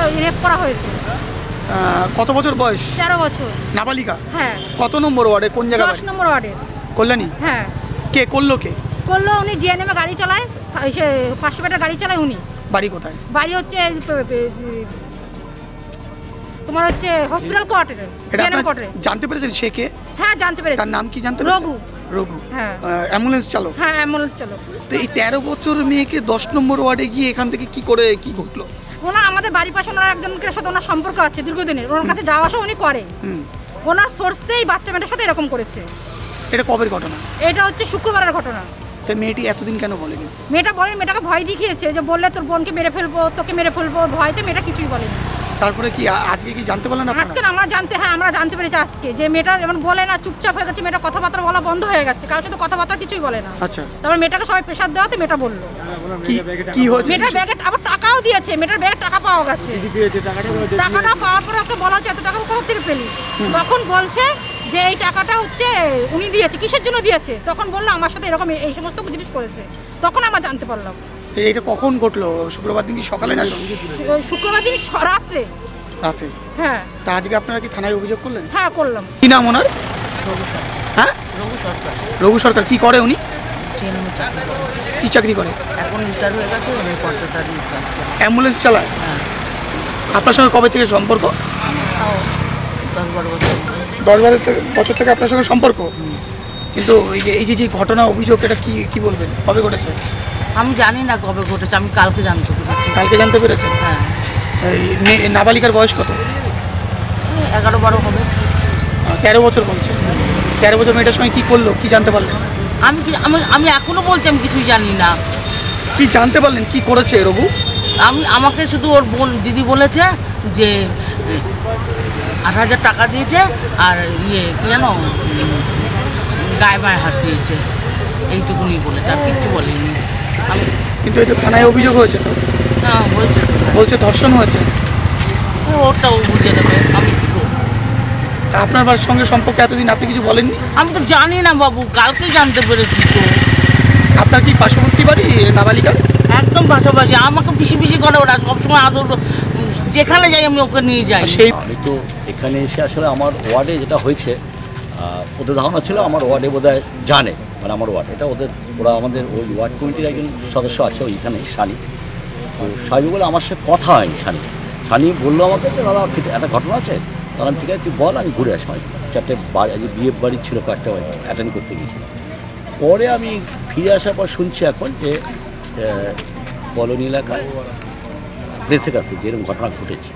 ওকে rape করা হয়েছে। কত বছর বয়স? 13 বছর। নাবালিকা? হ্যাঁ। কত নম্বর ওয়ার্ডে, কোন জায়গায়? 10 নম্বর ওয়ার্ডে। কল্যাণী? হ্যাঁ। কে করলো? কে করলো? উনি জিএনএমে গাড়ি চালায়, সে 500 মিটার গাড়ি চালায় উনি। বাড়ি কোথায়? বাড়ি হচ্ছে তোমার হচ্ছে হসপিটাল কোয়ার্টারে, জিএনএম কোয়ার্টারে। জানতে পেরেছেন সে কে? হ্যাঁ জানতে পেরেছি। তার নাম কি জানতে পেরেছেন? রঘু। রঘু? হ্যাঁ। অ্যাম্বুলেন্স চালক? হ্যাঁ অ্যাম্বুলেন্স চালক। তো এই 13 বছর মেয়েকে 10 নম্বর ওয়ার্ডে গিয়ে এখান থেকে কি করে কি ঘটলো? ওনার আমাদের বাড়ির পাশে ওনার একজনের সাথে ওনার সম্পর্ক আছে দীর্ঘদিনের, ওনার কাছে যাওয়া আসা উনি করে। ওনার সোর্সতেই বাচ্চা মেয়েটার সাথে এরকম করেছে। এটা কবের ঘটনা? এটা হচ্ছে শুক্রবারের ঘটনা। তো মেয়েটি এতদিন কেন বলেনি? মেয়েটা বলেনি, মেয়েটাকে ভয় দেখিয়েছে যে বললে তোর বোনকে মেরে ফেলবো, তোকে মেরে ফেলবো, ভয়তে মেয়েটা কিছুই বলেনি। তারপরে কি আজকে কি জানতে পারলেন আপনারা? আজকে আমরা জানতে পেরেছি আজকে যে মেয়েটা যেমন বলে না, চুপচাপ হয়ে গেছে, মেয়েটা কথাবার্তা বলা বন্ধ হয়ে গেছে, কারোর সাথে কথাবার্তা কিছুই বলে না। আচ্ছা। তারপর মেয়েটাকে সবাই প্রেশার দেওয়াতে মেয়েটা বললো। কি হয়েছে? মেয়েটার ব্যাগে আবার টাকাও দিয়েছে, মেয়েটার ব্যাগে টাকা পাওয়া গেছে। টাকাটা পাওয়ার পর ওকে বলা হচ্ছে এত টাকা কোথা থেকে পেলি? তখন বলছে যে এই টাকাটা হচ্ছে উনি দিয়েছে। কিসের জন্য দিয়েছে? তখন বললো আমার সাথে এরকম এই সমস্ত জিনিস করেছে। তখন আমরা জানতে পারলাম। এইটা কখন ঘটলো? শুক্রবার দিন কি সকালে না শুক্রবার দিন রাত্রে? রাতে। হ্যাঁ। তা আজকে আপনারা কি থানায় অভিযোগ করলেন? হ্যাঁ করলাম। কি নাম ওনার? হ্যাঁ রঘু সরকার। রঘু সরকার কি করে উনি? কি চাকরি করে? এখন রিটায়ার হয়ে গেছে, উনি কন্ট্রাক্টর অ্যাম্বুলেন্স চালায়। হ্যাঁ। আপনার সঙ্গে কবে থেকে সম্পর্ক? 10-12 বছর। 10-12 বছর থেকে আপনার সঙ্গে সম্পর্ক। কিন্তু এই যে ঘটনা অভিযোগ, এটা কি বলবেন? কবে ঘটেছে? আমি জানি না কবে ঘটেছে, আমি কালকে জানতে পেরেছি। কালকে জানতে পেরেছেন? হ্যাঁ। এই নাবালিকার বয়স কত? 11-12 হবে। 13 বছর বলছে। 13 বছর মেয়েটার সঙ্গে কি করলো, কি জানতে পারলেন? আমি এখনো বলছি আমি কিছুই জানি না। কি জানতে পারলেন কি করেছে রঘু? আমাকে শুধু ওর বোন দিদি বলেছে যে 8,000 টাকা দিয়েছে আর কি জানো গায়ে গায়ে হাত দিয়েছে, এইটুকুনি বলেছে, আর কিচ্ছু বলেনি। কিন্তু এটা থানায় অভিযোগ হয়েছে তো? হ্যাঁ হয়েছে। বলছে ধর্ষণ হয়েছে। ওটাও বুঝে দেবে, আমি কি করবো? আপনার বাড়ির সঙ্গে সম্পর্ক এতদিন আপনি কিছু বলেননি? আমি তো জানি না বাবু, কালকেই জানতে পেরেছি তো। আপনার কি পার্শ্ববর্তী বাড়ি নাবালিকা? একদম পাশাপাশি, আমাকে পিছি করে ওরা সবসময় আদর, যেখানে যাই আমি ওকে নিয়ে যাই। আমি তো এখানে এসে আসলে আমার ওয়ার্ডে যেটা হয়েছে, ওদের ধারণা ছিল আমার ওয়ার্ডে বোধহয় জানে, মানে আমার ওয়ার্ড এটা ওরা আমাদের ওই ওয়ার্ড কমিটির একজন সদস্য আছে ওইখানে, সানি। তো সানি বলে আমার সাথে কথা হয়নি। সানি বললো আমাকে যে দাদা একটা ঘটনা আছে। তাহলে আমি ঠিক আছে তুই বল, আমি ঘুরে আসি। 4টে বিয়ে বাড়ি ছিল, কয়েকটা অ্যাটেন্ড করতে গিয়েছিলাম। পরে আমি ফিরে আসার পর শুনছি এখন যে কলোনি এলাকায় প্রেসের কাছে যেরকম ঘটনা ঘটেছে,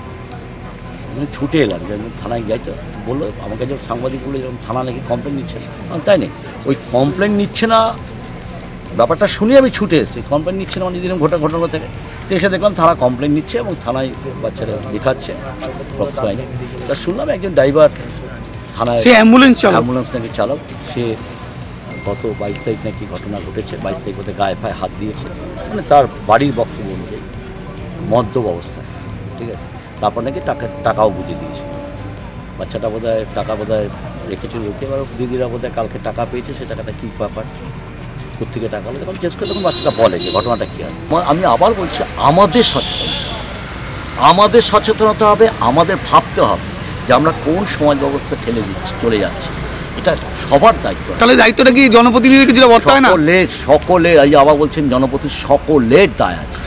আমি ছুটে এলাম যে থানায় গেছে। বললো আমাকে যখন সাংবাদিক বললো যেরকম থানা নাকি কমপ্লেন নিচ্ছে না, তাই নেই ওই কমপ্লেন নিচ্ছে না ব্যাপারটা শুনে আমি ছুটে এসেছি। কমপ্লেন নিচ্ছে না মানে যেরকম ঘটনা থেকে তো এসে দেখলাম থানা কমপ্লেন নিচ্ছে এবং থানায় বাচ্চারা দেখাচ্ছে রক্ত হয়নি। তা শুনলাম একজন ড্রাইভার থানায় অ্যাম্বুলেন্স নাকি চালক, সে গত 22 তারিখ নাকি ঘটনা ঘটেছে। 22 তারিখ মধ্যে গায়ে ফায়ে হাত দিয়েছে, মানে তার বাড়ির বক্তব্য অনুযায়ী মদ্যপ অবস্থায়, ঠিক আছে। তারপর নাকি টাকাও বুঝে দিয়েছে। বাচ্চাটা বোধহয় টাকা রেখেছিল লোকে, এবার দিদিরা বোধহয় কালকে টাকা পেয়েছে। সে টাকাটা কী ব্যাপার, কোথেকে টাকা হলো, তখন চেষ্টা করে তখন বাচ্চাটা বলে যে ঘটনাটা কী হয়। আমি আবার বলছি আমাদের সচেতন হতে হবে, আমাদের ভাবতে হবে যে আমরা কোন সমাজ ব্যবস্থা ঠেলে দিচ্ছি, চলে যাচ্ছি। এটা সবার দায়িত্ব। তাহলে দায়িত্বটা কি জনপ্রতিনিধিকে দিলে বর্তায় না? সকলের, আবার বলছেন জনপ্রতিনিধি, সকলের দায় আছে।